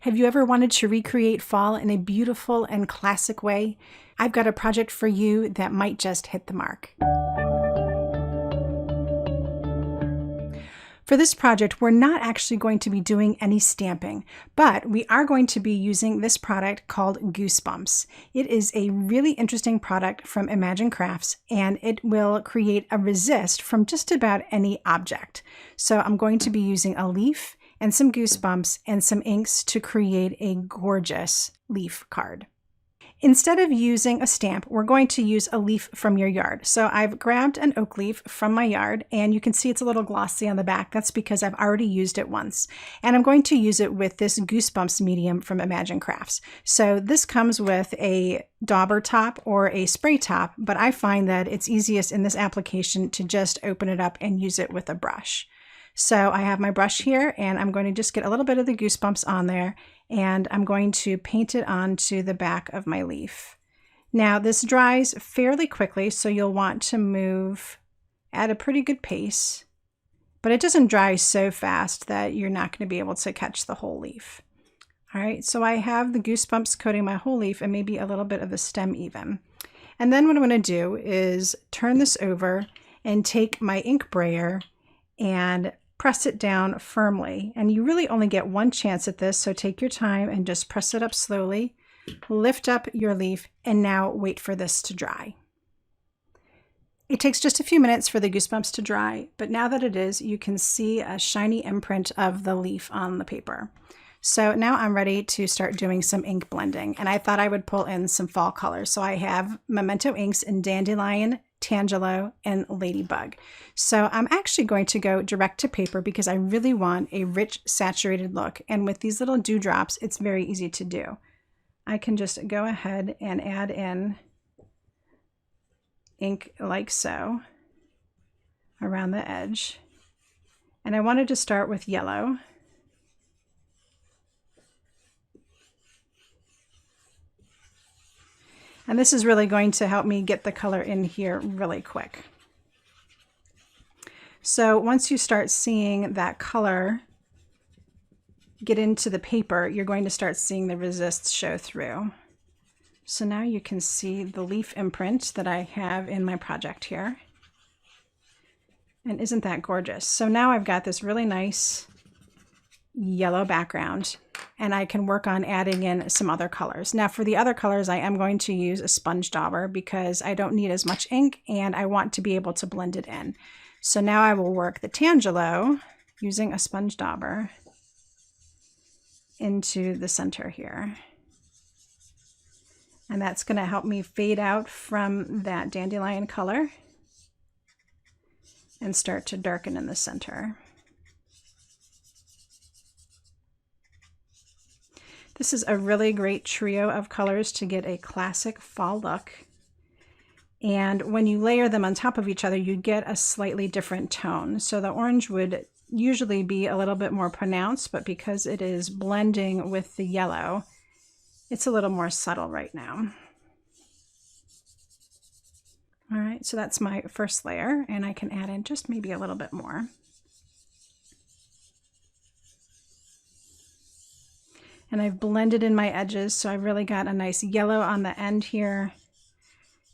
Have you ever wanted to recreate fall in a beautiful and classic way? I've got a project for you that might just hit the mark. For this project, we're not actually going to be doing any stamping, but we are going to be using this product called Goosebumps. It is a really interesting product from Imagine Crafts, and it will create a resist from just about any object. So I'm going to be using a leaf and some goosebumps and some inks to create a gorgeous leaf card. Instead of using a stamp, we're going to use a leaf from your yard. So I've grabbed an oak leaf from my yard, and you can see it's a little glossy on the back. That's because I've already used it once. And I'm going to use it with this Goosebumps medium from Imagine Crafts. So this comes with a dauber top or a spray top, but I find that it's easiest in this application to just open it up and use it with a brush. So I have my brush here, and I'm going to just get a little bit of the Goosebumps on there, and I'm going to paint it onto the back of my leaf. Now this dries fairly quickly, so you'll want to move at a pretty good pace, but it doesn't dry so fast that you're not going to be able to catch the whole leaf. All right, so I have the Goosebumps coating my whole leaf and maybe a little bit of the stem even. And then what I'm going to do is turn this over and take my ink brayer and press it down firmly. And you really only get one chance at this, so take your time and just press it up slowly, lift up your leaf, and now wait for this to dry. It takes just a few minutes for the Goosebumps to dry, but now that it is, you can see a shiny imprint of the leaf on the paper. So now I'm ready to start doing some ink blending, and I thought I would pull in some fall colors. So I have Memento Inks in Dandelion, Tangelo, and Ladybug. So I'm actually going to go direct to paper because I really want a rich saturated look, and with these little dewdrops it's very easy to do. I can just go ahead and add in ink like so around the edge, and I wanted to start with yellow. And this is really going to help me get the color in here really quick. So once you start seeing that color get into the paper, you're going to start seeing the resists show through. So now you can see the leaf imprint that I have in my project here. And isn't that gorgeous? So now I've got this really nice yellow background, and I can work on adding in some other colors. Now for the other colors, I am going to use a sponge dauber because I don't need as much ink and I want to be able to blend it in. So now I will work the Tangelo using a sponge dauber into the center here. And that's going to help me fade out from that dandelion color and start to darken in the center. This is a really great trio of colors to get a classic fall look. And when you layer them on top of each other, you get a slightly different tone. So the orange would usually be a little bit more pronounced, but because it is blending with the yellow, it's a little more subtle right now. All right, so that's my first layer, and I can add in just maybe a little bit more. And I've blended in my edges, so I've really got a nice yellow on the end here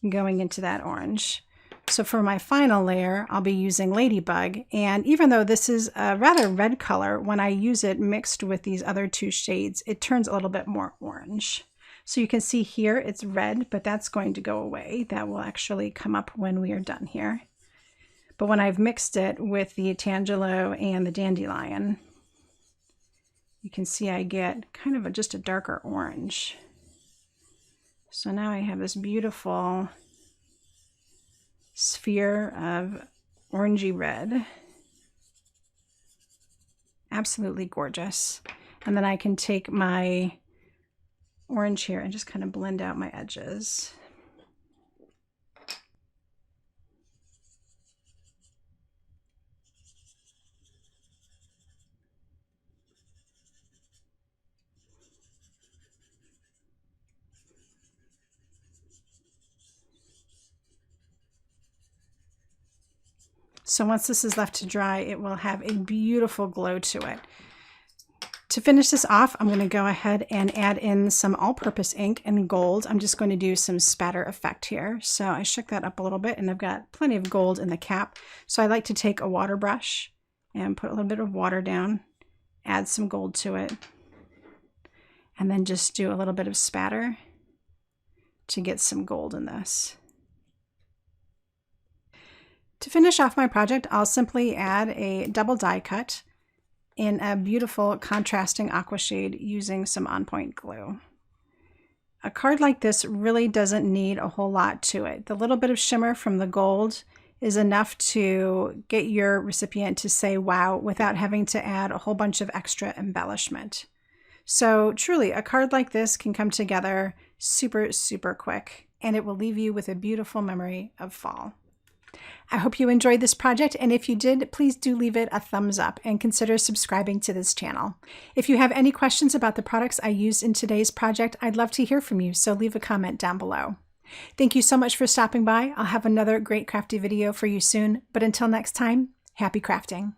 going into that orange. So for my final layer, I'll be using Ladybug, and even though this is a rather red color, when I use it mixed with these other two shades, it turns a little bit more orange. So you can see here it's red, but that's going to go away. That will actually come up when we are done here. But when I've mixed it with the Tangelo and the Dandelion, you can see I get kind of just a darker orange. So now I have this beautiful sphere of orangey red. Absolutely gorgeous. And then I can take my orange here and just kind of blend out my edges. So once this is left to dry, it will have a beautiful glow to it. To finish this off, I'm going to go ahead and add in some all-purpose ink in gold. I'm just going to do some spatter effect here. So I shook that up a little bit, and I've got plenty of gold in the cap. So I like to take a water brush and put a little bit of water down, add some gold to it, and then just do a little bit of spatter to get some gold in this. To finish off my project, I'll simply add a double die cut in a beautiful contrasting aqua shade using some on-point glue. A card like this really doesn't need a whole lot to it. The little bit of shimmer from the gold is enough to get your recipient to say wow without having to add a whole bunch of extra embellishment. So truly, a card like this can come together super, super quick, and it will leave you with a beautiful memory of fall. I hope you enjoyed this project, and if you did, please do leave it a thumbs up and consider subscribing to this channel. If you have any questions about the products I used in today's project, I'd love to hear from you, so leave a comment down below. Thank you so much for stopping by. I'll have another great crafty video for you soon, but until next time, happy crafting.